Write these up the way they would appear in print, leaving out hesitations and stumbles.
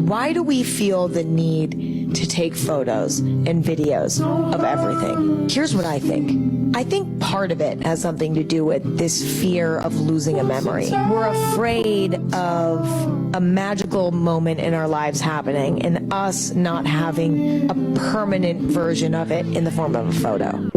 Why do we feel the need to take photos and videos of everything? Here's what I think. I think part of it has something to do with this fear of losing a memory. We're afraid of a magical moment in our lives happening and us not having a permanent version of it in the form of a photo.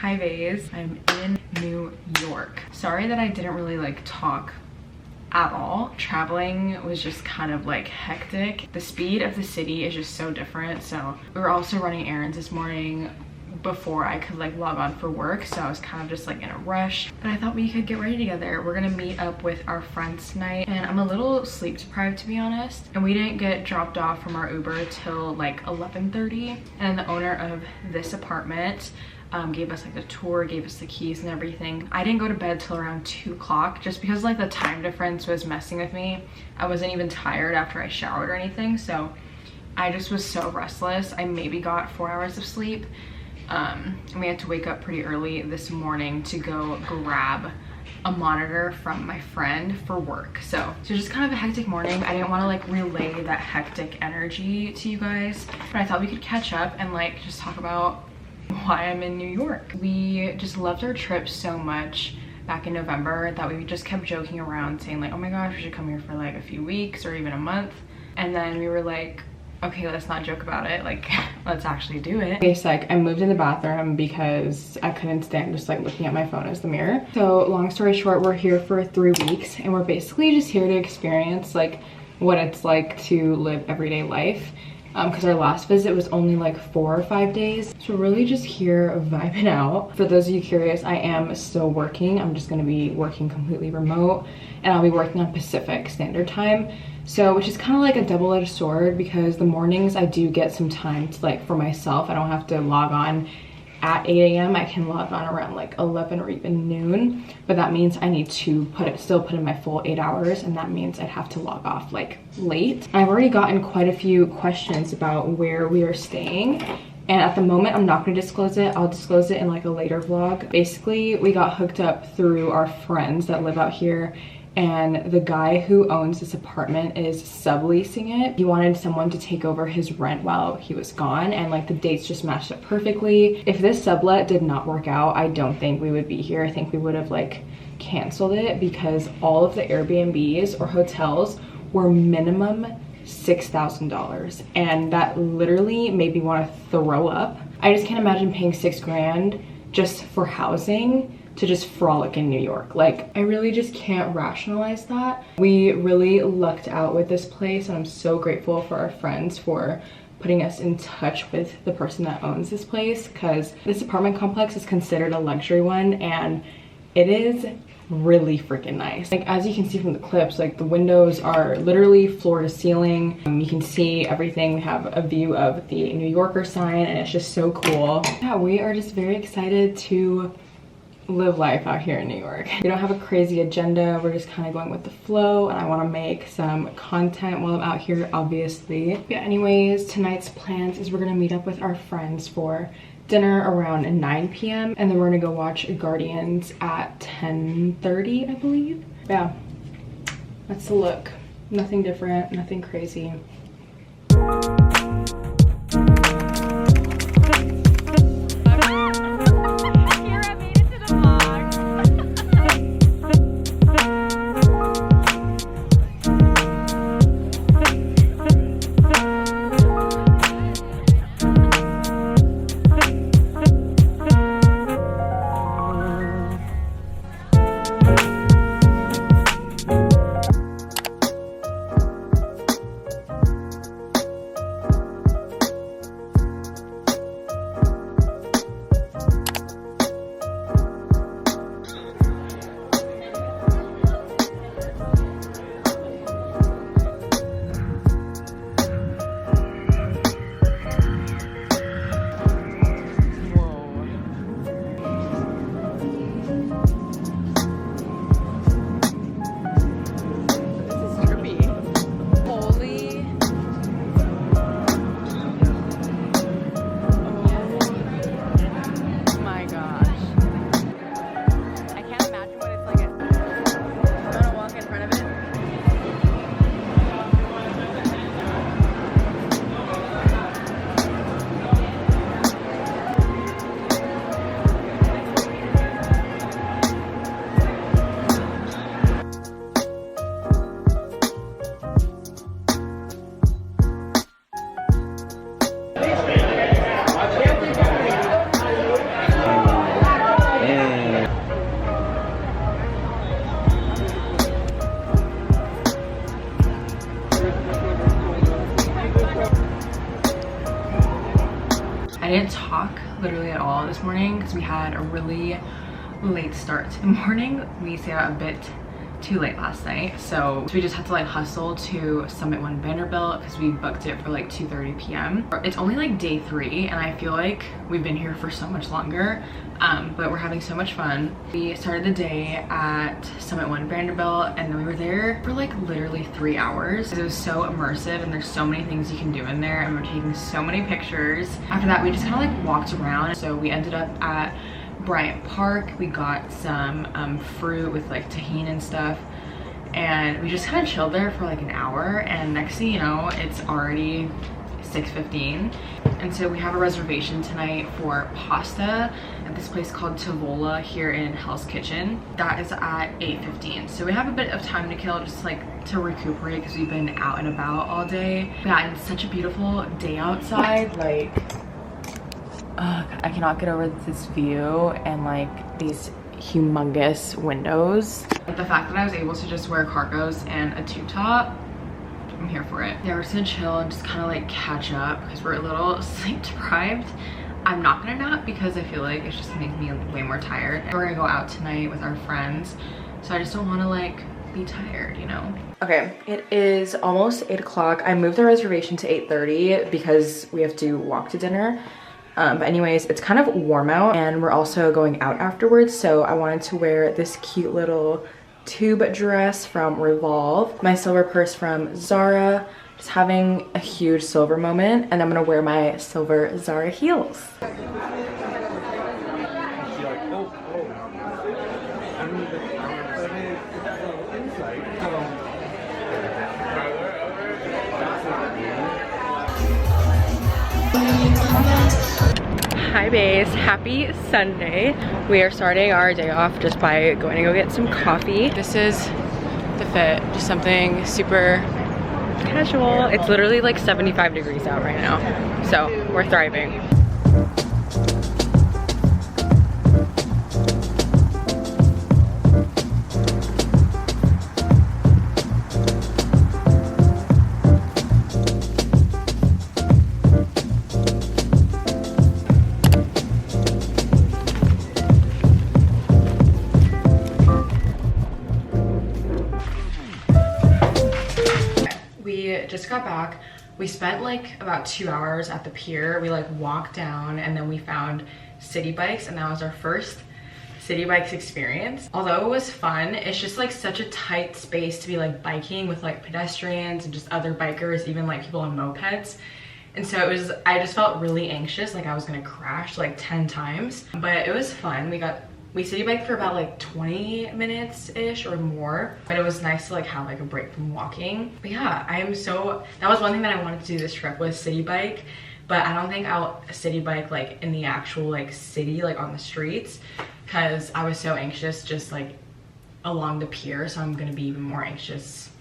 Hi Vase, I'm in New York. Sorry that I didn't really talk at all. Traveling was just kind of hectic. The speed of the city is just so different. So we were also running errands this morning before I could log on for work, so I was kind of just in a rush, but I thought we could get ready together. We're gonna meet up with our friends tonight, and I'm a little sleep deprived, to be honest, and we didn't get dropped off from our Uber till 11:30, and the owner of this apartment gave us the tour, gave us the keys and everything. I didn't go to bed till around 2 o'clock just because the time difference was messing with me. I wasn't even tired after I showered or anything, so I just was so restless. I maybe got 4 hours of sleep. And we had to wake up pretty early this morning to go grab a monitor from my friend for work. So just kind of a hectic morning. I didn't want to relay that hectic energy to you guys, but I thought we could catch up and just talk about why I'm in New York. We just loved our trip so much back in November that we just kept joking around saying oh my gosh, we should come here for a few weeks or even a month. And then we were okay, let's not joke about it, let's actually do it. Okay, so I moved in the bathroom because I couldn't stand just looking at my phone as the mirror. So long story short, we're here for 3 weeks and we're basically just here to experience what it's like to live everyday life. Because our last visit was only 4 or 5 days. So we're really just here vibing out. For those of you curious, I am still working. I'm just gonna be working completely remote, and I'll be working on Pacific Standard Time. So, which is kind of a double-edged sword, because the mornings I do get some time to for myself. I don't have to log on at 8 a.m. I can log on around 11 or even noon, but that means I need to still put in my full 8 hours, and that means I'd have to log off late. I've already gotten quite a few questions about where we are staying, and at the moment I'm not going to disclose it. I'll disclose it in a later vlog. Basically, we got hooked up through our friends that live out here, and the guy who owns this apartment is subleasing it. He wanted someone to take over his rent while he was gone, and the dates just matched up perfectly. If this sublet did not work out, I don't think we would be here. I think we would have canceled it, because all of the Airbnbs or hotels were minimum $6,000, and that literally made me want to throw up. I just can't imagine paying $6 grand just for housing to just frolic in New York. I really just can't rationalize that. We really lucked out with this place, and I'm so grateful for our friends for putting us in touch with the person that owns this place, because this apartment complex is considered a luxury one, and it is really freaking nice. Like, as you can see from the clips, like the windows are literally floor to ceiling. You can see everything. We have a view of the New Yorker sign, and it's just so cool. Yeah, we are just very excited to live life out here in New York. We don't have a crazy agenda. We're just kind of going with the flow, and I want to make some content while I'm out here, obviously. Yeah, anyways, tonight's plans is we're gonna meet up with our friends for dinner around 9 p.m. and then we're gonna go watch Guardians at 10:30, I believe. Yeah, that's the look. Nothing different, nothing crazy. I didn't talk literally at all this morning because we had a really late start to the morning. We stayed out a bit too late last night, so we just had to like hustle to Summit One Vanderbilt because we booked it for like 2:30 p.m. It's only like day 3 and I feel like we've been here for so much longer, but we're having so much fun. We started the day at Summit One Vanderbilt and then we were there for like literally 3 hours. It was so immersive and there's so many things you can do in there and we're taking so many pictures. After that we just kind of like walked around, so we ended up at Bryant Park. We got some fruit with like tahini and stuff, and we just kind of chilled there for like an hour, and next thing you know it's already 6:15, and so we have a reservation tonight for pasta at this place called Tavola here in Hell's Kitchen. That is at 8:15, so we have a bit of time to kill just like to recuperate because we've been out and about all day. Yeah, and it's such a beautiful day outside. Like, I cannot get over this view and like these humongous windows. Like, the fact that I was able to just wear cargos and a tube top, I'm here for it. Yeah, we're just gonna chill and just kind of like catch up because we're a little sleep deprived. I'm not gonna nap because I feel like it's just making me way more tired. We're gonna go out tonight with our friends, so I just don't want to like be tired, you know? Okay, it is almost 8 o'clock. I moved the reservation to 8:30 because we have to walk to dinner. But anyways, it's kind of warm out and we're also going out afterwards, so I wanted to wear this cute little tube dress from Revolve, my silver purse from Zara, just having a huge silver moment, and I'm gonna wear my silver Zara heels. Hi babes, happy Sunday. We are starting our day off just by going to go get some coffee. This is the fit, just something super casual. It's literally like 75 degrees out right now, so we're thriving. We just got back. We spent like about 2 hours at the pier. We like walked down and then we found city bikes, and that was our first city bikes experience. Although it was fun, it's just like such a tight space to be like biking with like pedestrians and just other bikers, even like people on mopeds. And so I just felt really anxious, like I was gonna crash like 10 times. But it was fun. We city biked for about like 20 minutes ish or more, but it was nice to like have like a break from walking. But yeah, that was one thing that I wanted to do this trip, was city bike. But I don't think I'll city bike like in the actual like city, like on the streets, because I was so anxious just like along the pier. So I'm gonna be even more anxious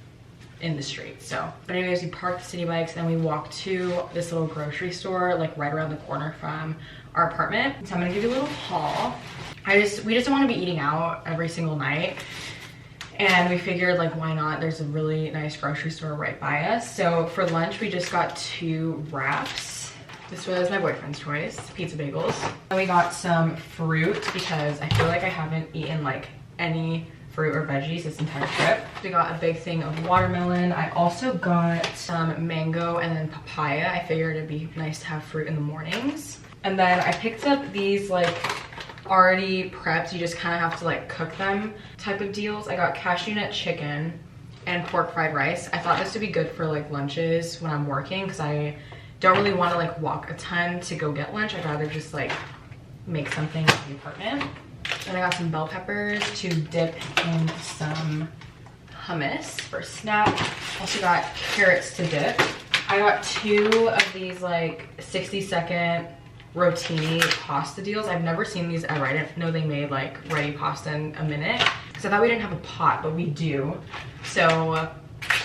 in the street. So, but anyways, we parked the city bikes and we walked to this little grocery store like right around the corner from our apartment. So I'm gonna give you a little haul. We just don't want to be eating out every single night, and we figured like why not, there's a really nice grocery store right by us. So for lunch we just got 2 wraps. This was my boyfriend's choice, pizza bagels. And we got some fruit because I feel like I haven't eaten like any fruit or veggies this entire trip. We got a big thing of watermelon. I also got some mango and then papaya. I figured it'd be nice to have fruit in the mornings. And then I picked up these like already prepped, you just kind of have to like cook them type of deals. I got cashew nut chicken and pork fried rice. I thought this would be good for like lunches when I'm working, because I don't really want to like walk a ton to go get lunch. I'd rather just like make something in the apartment. Then I got some bell peppers to dip in some hummus for snack. Also got carrots to dip. I got 2 of these like 60-second rotini pasta deals. I've never seen these ever. I didn't know they made like ready pasta in a minute, because I thought we didn't have a pot, but we do. So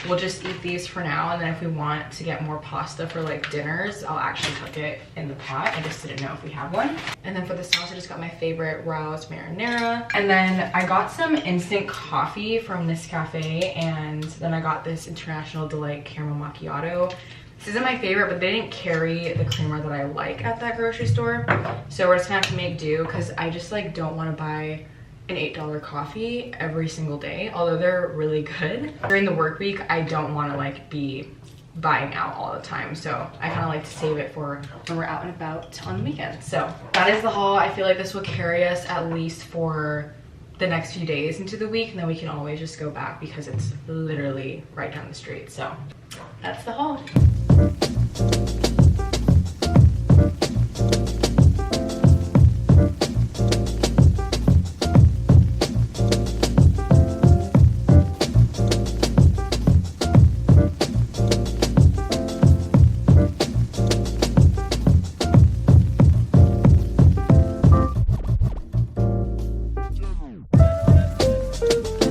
we'll just eat these for now, and then if we want to get more pasta for like dinners, I'll actually cook it in the pot. I just didn't know if we have one. And then for the sauce, I just got my favorite Rouse marinara. And then I got some instant coffee from this cafe, and then I got this International Delight caramel macchiato. This isn't my favorite, but they didn't carry the creamer that I like at that grocery store. So we're just gonna have to make do, because I just like don't want to buy an $8 coffee every single day, although they're really good. During the work week, I don't want to like be buying out all the time. So I kind of like to save it for when we're out and about on the weekend. So that is the haul. I feel like this will carry us at least for the next few days into the week, and then we can always just go back because it's literally right down the street. So that's the haul.